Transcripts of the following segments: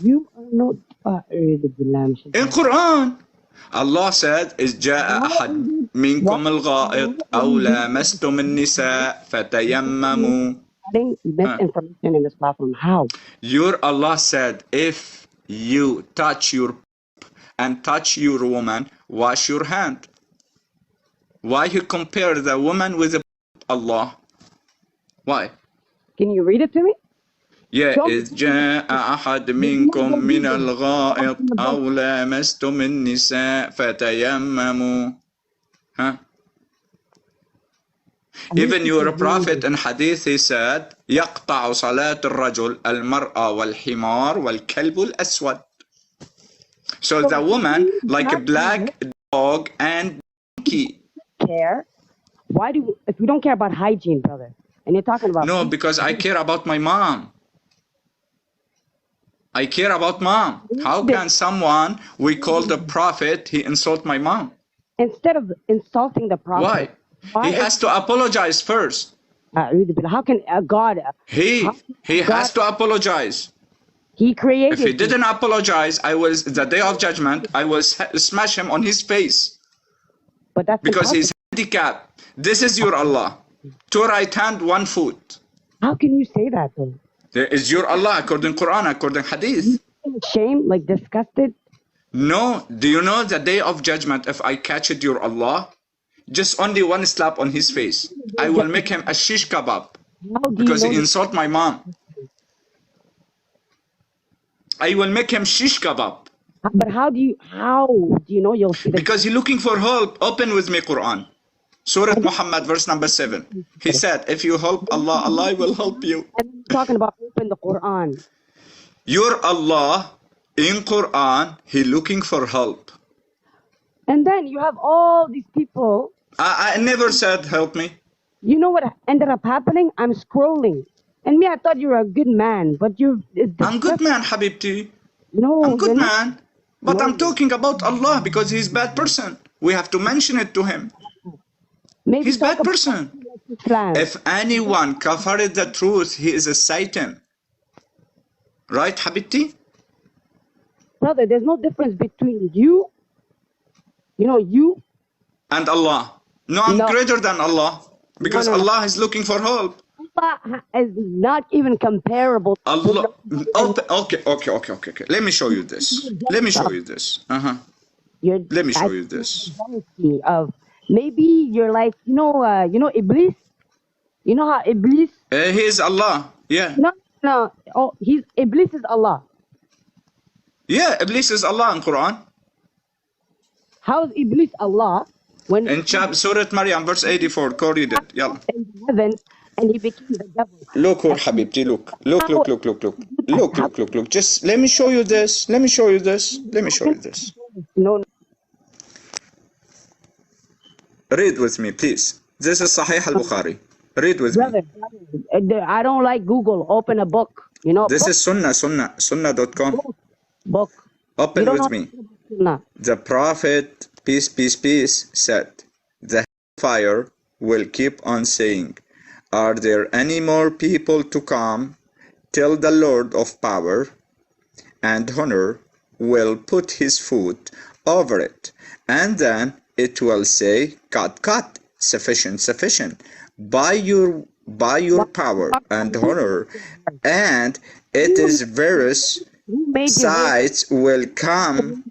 You are not In Quran, Allah said, إذ جاء أحد منكم الغائط أو لامستم النساء فتيمموا. misinformation in this platform. How? Your Allah said, if you touch your and touch your woman, wash your hand. Why you compare the woman with Allah? Why? Can you read it to me? Yeah, إذ جاء أحد منكم من الغائط أو لامستم النساء فتيمموا. Huh? Even your prophet in hadith, he said, يقطع صلاة الرجل المرأة والحمار والكلب الأسود. So the woman, like a black dog and donkey. Care? Why do, if we don't care about hygiene, brother, and you're talking about... No, because I care about my mom. I care about mom. How can someone we call the prophet, he insult my mom? Instead of insulting the prophet. Why? He has to apologize first. How can God... He has to apologize. He created... If he didn't apologize, the day of judgment, I will smash him on his face. But that's because he's handicapped. This is your Allah. Two right hand, one foot. How can you say that though? There is your Allah according Quran, according Hadith. Shame, like disgusted? No. Do you know the day of judgment, if I catch it, your Allah, just only one slap on his face, I will make him a shish kebab because he insult my mom. I will make him shish kebab. But how do you know you'll see that? Because he's looking for help. Open with me Quran. Surah Muhammad, verse number 7. He said, if you help Allah, Allah will help you. I'm talking about open the Quran. Your Allah, in Quran, he looking for help. And then you have all these people. I never said help me. You know what ended up happening? I'm scrolling. And me, I thought you were a good man, but you... I'm good man, Habibti. No, I'm good man. But I'm talking about Allah because he's a bad person. We have to mention it to him. Maybe he's a bad person. If anyone covered the truth, he is a Satan. Right, Habibti? Brother, there's no difference between you, you... and Allah. No, I'm greater than Allah. Because Allah is looking for help. Allah is not even comparable. Allah. Okay. Let me show you this. Let me show you this. Let me show you this. Of maybe you're like Iblis. You know how Iblis? He is Allah. Yeah. No. Oh, Iblis is Allah. Yeah, Iblis is Allah in Quran. How is Iblis Allah? When in Surah Maryam, verse 84. Go read it. Yalla. In heaven, and he became the devil. Look, Habibti, look. Look. Just let me show you this. Let me show you this. No. Read with me, please. This is Sahih al-Bukhari. Read with me. I don't like Google. Open a book. This is Sunnah.com. Book. Open with me. The Prophet, peace, said, the fire will keep on saying, are there any more people to come till the Lord of power and honor will put his foot over it, and then it will say, cut, sufficient, by your power and honor, and it is various sides will come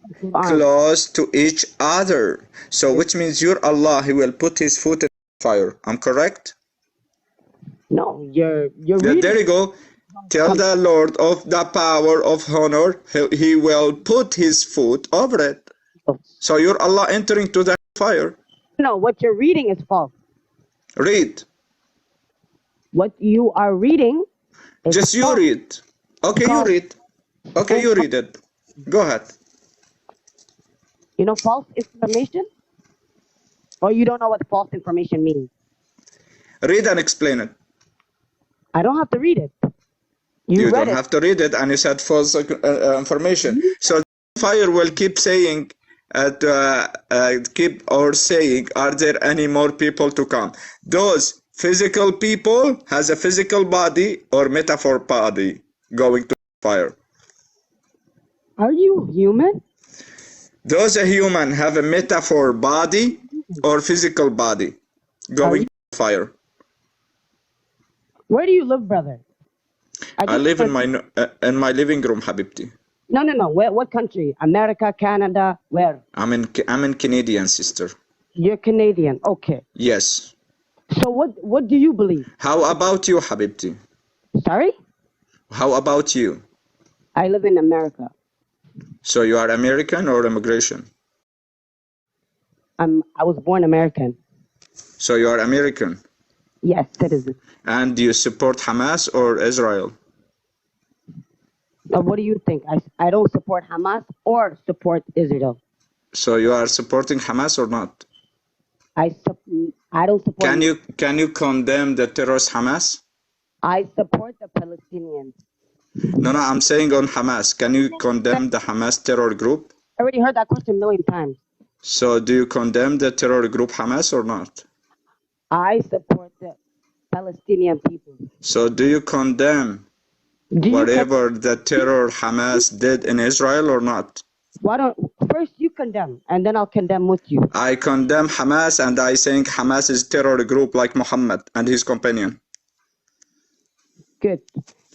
close to each other. So which means your Allah, he will put his foot in fire. I'm correct? No, you're there you go. Tell the Lord of the power of honor, he will put his foot over it. So your Allah entering to the fire. No, what you're reading is false. Read. What you are reading is just false. You read. Okay, you read. Okay, you read it. Go ahead. You know false information? Or you don't know what false information means? Read and explain it. I don't have to read it. You don't have to read it, and you said false information. So the fire will keep saying, keep saying, are there any more people to come? Those physical people has a physical body or metaphor body going to fire. Are you human? Does a human have a metaphor body or physical body going to fire? Where do you live, brother? I live in my living room, Habibti. No. What country? America, Canada, where? I'm in Canadian, sister. You're Canadian. Okay. Yes. So what do you believe? How about you, Habibti? Sorry? How about you? I live in America. So you are American or immigration? I was born American. So you are American? Yes, citizen. And do you support Hamas or Israel? What do you think? I don't support Hamas or support Israel. So you are supporting Hamas or not? I don't support. Can you condemn the terrorist Hamas? I support the Palestinians. No, I'm saying on Hamas. Can you condemn the Hamas terror group? I already heard that question a million times. So do you condemn the terror group Hamas or not? I support the Palestinian people. So do you condemn whatever the terror Hamas did in Israel or not? Why don't first you condemn and then I'll condemn with you. I condemn Hamas and I think Hamas is a terror group like Muhammad and his companion. Good.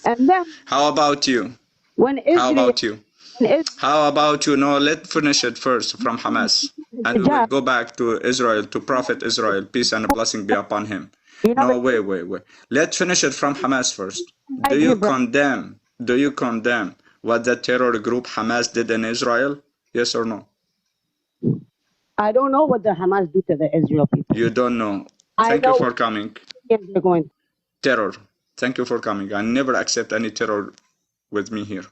And then how about you? How about you? How about you? No, let's finish it first from Hamas. And we will go back to Israel, to Prophet Israel, peace and blessing be upon him. No, wait. Let's finish it from Hamas first. Do you condemn what the terror group Hamas did in Israel? Yes or no? I don't know what the Hamas do to the Israel people. You don't know. Thank you for coming. They're going. Terror. Thank you for coming. I never accept any terror with me here.